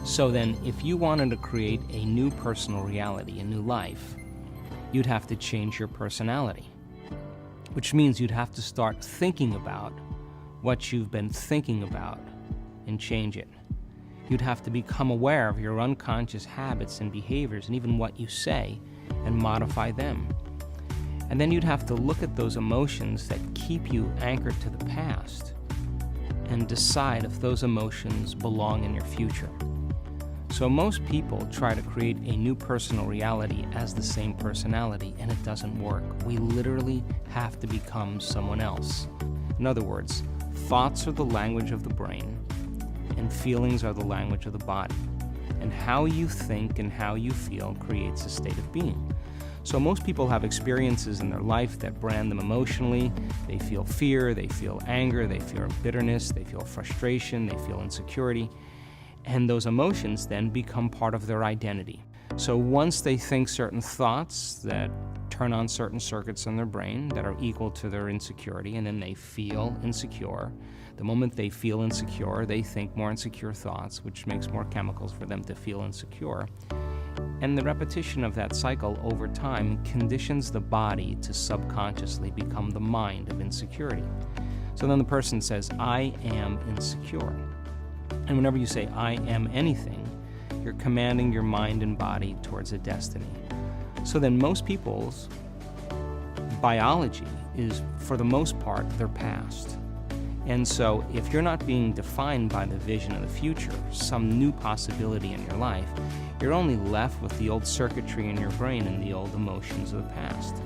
So then, if you wanted to create a new personal reality, a new life, you'd have to change your personality, which means you'd have to start thinking about what you've been thinking about and change it. You'd have to become aware of your unconscious habits and behaviors and even what you say and modify them. And then you'd have to look at those emotions that keep you anchored to the past and decide if those emotions belong in your future. So most people try to create a new personal reality as the same personality, and it doesn't work. We literally have to become someone else. In other words, thoughts are the language of the brain, and feelings are the language of the body. And how you think and how you feel creates a state of being. So most people have experiences in their life that brand them emotionally. They feel fear, they feel anger, they feel bitterness, they feel frustration, they feel insecurity. And those emotions then become part of their identity. So once they think certain thoughts that turn on certain circuits in their brain that are equal to their insecurity, and then they feel insecure. The moment they feel insecure, they think more insecure thoughts, which makes more chemicals for them to feel insecure. And the repetition of that cycle over time conditions the body to subconsciously become the mind of insecurity. So then the person says, I am insecure. And whenever you say, I am anything, you're commanding your mind and body towards a destiny. So then most people's biology is, for the most part, their past. And so if you're not being defined by the vision of the future, some new possibility in your life, you're only left with the old circuitry in your brain and the old emotions of the past.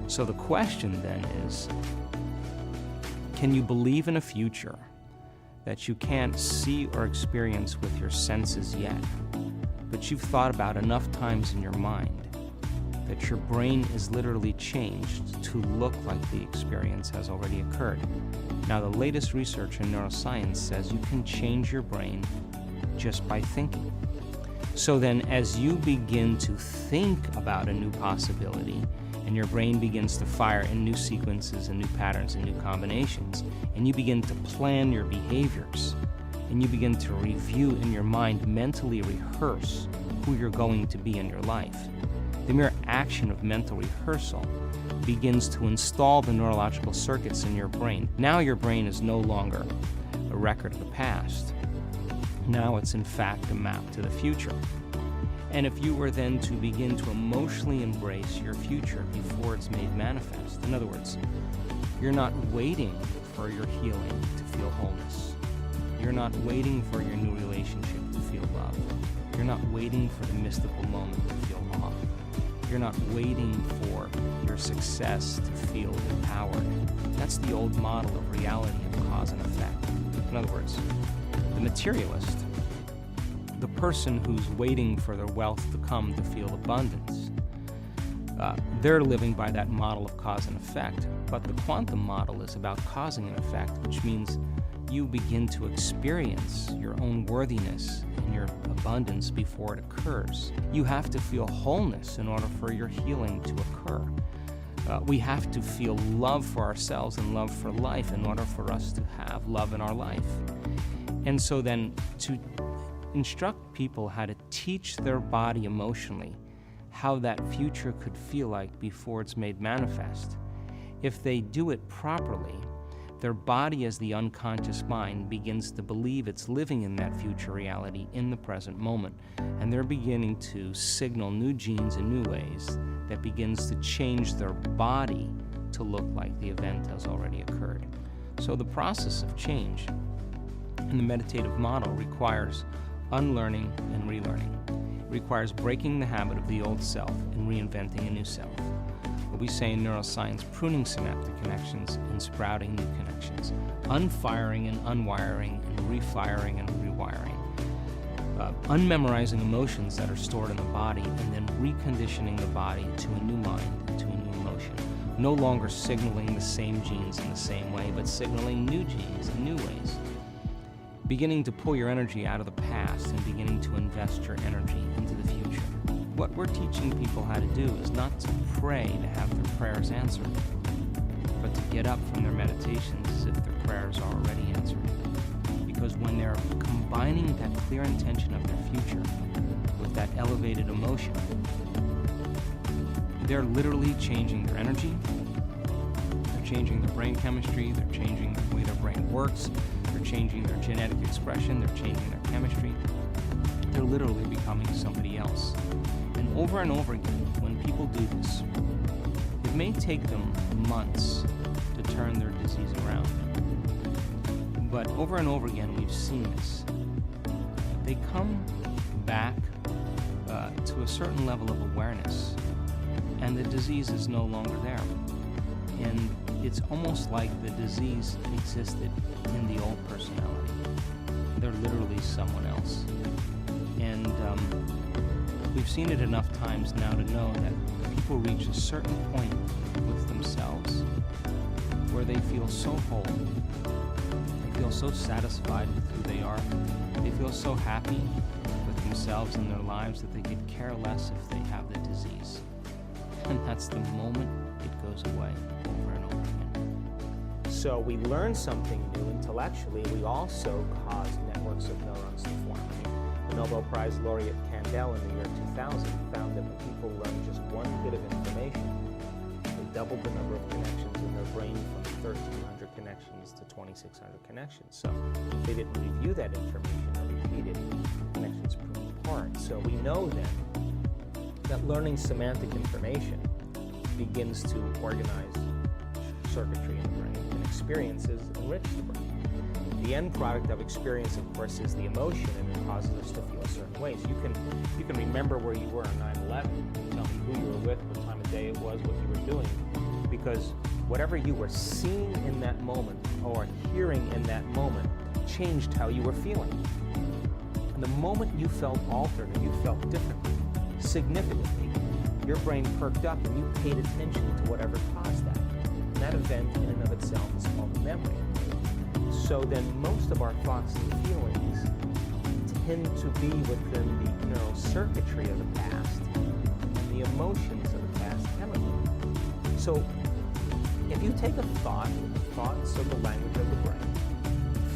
So the question then is, can you believe in a future that you can't see or experience with your senses yet, but you've thought about enough times in your mind that your brain is literally changed to look like the experience has already occurred? Now, the latest research in neuroscience says you can change your brain just by thinking. So then, as you begin to think about a new possibility, and your brain begins to fire in new sequences and new patterns and new combinations, and you begin to plan your behaviors, and you begin to review in your mind, mentally rehearse who you're going to be in your life. The mere action of mental rehearsal begins to install the neurological circuits in your brain. Now your brain is no longer a record of the past. Now it's in fact a map to the future. And if you were then to begin to emotionally embrace your future before it's made manifest, in other words, you're not waiting for your healing to feel wholeness. You're not waiting for your new relationship to feel love. You're not waiting for the mystical moment to feel awe. You're not waiting for your success to feel empowered. That's the old model of reality of cause and effect. In other words, the materialist, the person who's waiting for their wealth to come to feel abundance, they're living by that model of cause and effect. But the quantum model is about causing an effect, which means you begin to experience your own worthiness and your abundance before it occurs. You have to feel wholeness in order for your healing to occur. We have to feel love for ourselves and love for life in order for us to have love in our life. And so then to instruct people how to teach their body emotionally how that future could feel like before it's made manifest, if they do it properly, their body as the unconscious mind begins to believe it's living in that future reality in the present moment, and they're beginning to signal new genes in new ways that begins to change their body to look like the event has already occurred. So the process of change in the meditative model requires unlearning and relearning. It requires breaking the habit of the old self and reinventing a new self. What we say in neuroscience, pruning synaptic connections and sprouting new connections, unfiring and unwiring and refiring and rewiring, unmemorizing emotions that are stored in the body and then reconditioning the body to a new mind, to a new emotion. No longer signaling the same genes in the same way, but signaling new genes in new ways. Beginning to pull your energy out of the past and beginning to invest your energy into the future. What we're teaching people how to do is not to pray to have their prayers answered, but to get up from their meditations as if their prayers are already answered. Because when they're combining that clear intention of their future with that elevated emotion, they're literally changing their energy, they're changing their brain chemistry, they're changing the way their brain works, they're changing their genetic expression, they're changing their chemistry. They're literally becoming somebody else. And over again, when people do this, it may take them months to turn their disease around. But over and over again, we've seen this. They come back to a certain level of awareness, and the disease is no longer there. And it's almost like the disease existed in the old personality. They're literally someone else. And we've seen it enough times now to know that people reach a certain point with themselves where they feel so whole, they feel so satisfied with who they are, they feel so happy with themselves and their lives that they could care less if they have the disease. And that's the moment it goes away over and over again. So we learn something new intellectually. We also cause networks of neurons to form. The Nobel Prize laureate Kandel in the year 2000 found that when people learn just one bit of information, they doubled the number of connections in their brain from 1,300 connections to 2,600 connections. So if they didn't review that information or repeat it, connections proved apart. So we know then that learning semantic information begins to organize circuitry in the brain, and experiences enrich the brain. The end product of experience, of course, is the emotion, and it causes us to feel certain ways. You can remember where you were on 9/11, tell me who you were with, what time of day it was, what you were doing, because whatever you were seeing in that moment or hearing in that moment changed how you were feeling. And the moment you felt altered and you felt differently, significantly, your brain perked up and you paid attention to whatever caused that. And that event in and of itself is called a memory. So then most of our thoughts and feelings tend to be within the neural circuitry of the past and the emotions of the past chemically. So if you take a thought, thoughts are the language of the brain,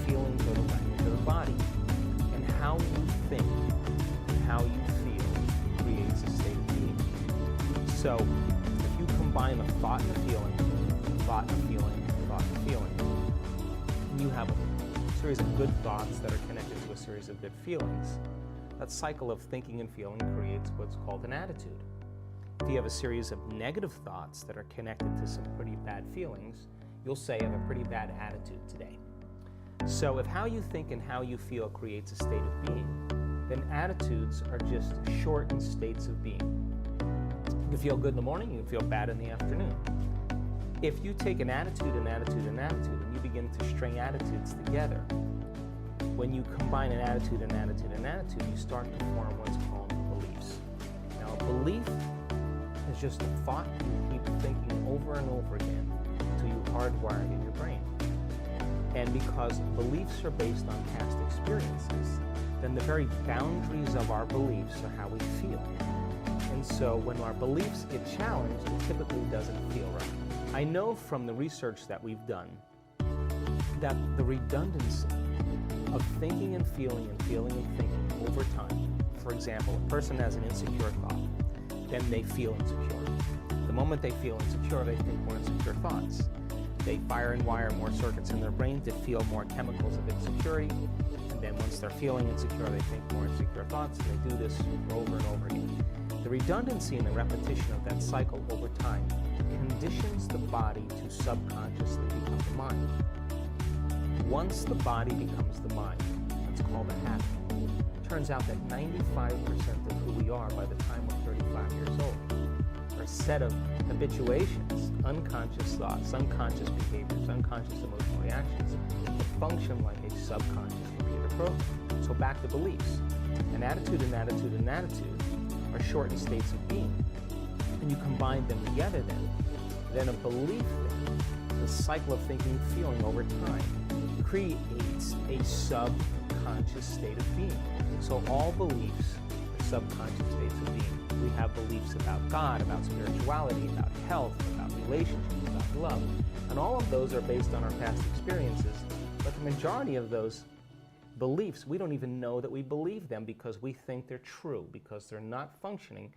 feelings are the language of the body, and how you think and how you feel creates a state of being. So if you combine a thought and a feeling, thought and a feeling, thought and a feeling, you have a series of good thoughts that are connected to a series of good feelings. That cycle of thinking and feeling creates what's called an attitude. If you have a series of negative thoughts that are connected to some pretty bad feelings, you'll say I have a pretty bad attitude today. So if how you think and how you feel creates a state of being, then attitudes are just shortened states of being. You can feel good in the morning, you can feel bad in the afternoon. If you take an attitude, an attitude, an attitude, and you begin to string attitudes together, when you combine an attitude, an attitude, an attitude, you start to form what's called beliefs. Now, a belief is just a thought you keep thinking over and over again until you hardwire it in your brain. And because beliefs are based on past experiences, then the very boundaries of our beliefs are how we feel. And so when our beliefs get challenged, it typically doesn't feel right. I know from the research that we've done that the redundancy of thinking and feeling and feeling and thinking over time, for example, a person has an insecure thought, then they feel insecure. The moment they feel insecure, they think more insecure thoughts. They fire and wire more circuits in their brain to feel more chemicals of insecurity, and then once they're feeling insecure, they think more insecure thoughts, and they do this over and over again. The redundancy and the repetition of that cycle over time conditions the body to subconsciously become the mind. Once the body becomes the mind, that's called a habit. It turns out that 95% of who we are by the time we're 35 years old are a set of habituations, unconscious thoughts, unconscious behaviors, unconscious emotional reactions that function like a subconscious computer program. So back to beliefs. An attitude, an attitude, an attitude are shortened states of being. And you combine them together then a belief then, the cycle of thinking and feeling over time, creates a subconscious state of being. So all beliefs are subconscious states of being. We have beliefs about God, about spirituality, about health, about relationships, about love. And all of those are based on our past experiences, but the majority of those beliefs, we don't even know that we believe them because we think they're true, because they're not functioning